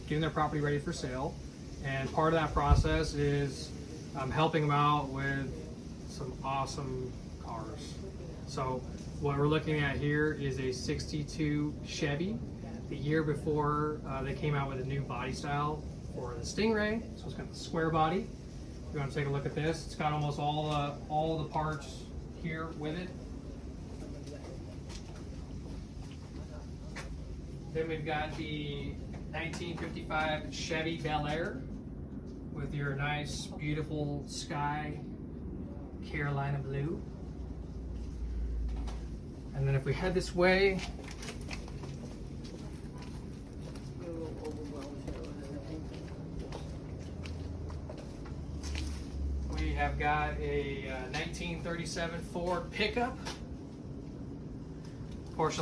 getting their property ready for sale. And part of that process is helping them out with some awesome cars. So what we're looking at here is a 62 Chevy. The year before they came out with a new body style for the Stingray. So it's got the square body. If you want to take a look at this, it's got almost all the parts here with it. Then we've got the 1955 Chevy Bel Air with your nice, beautiful sky Carolina blue. And then if we head this way, we have got a 1937 Ford pickup. Porsche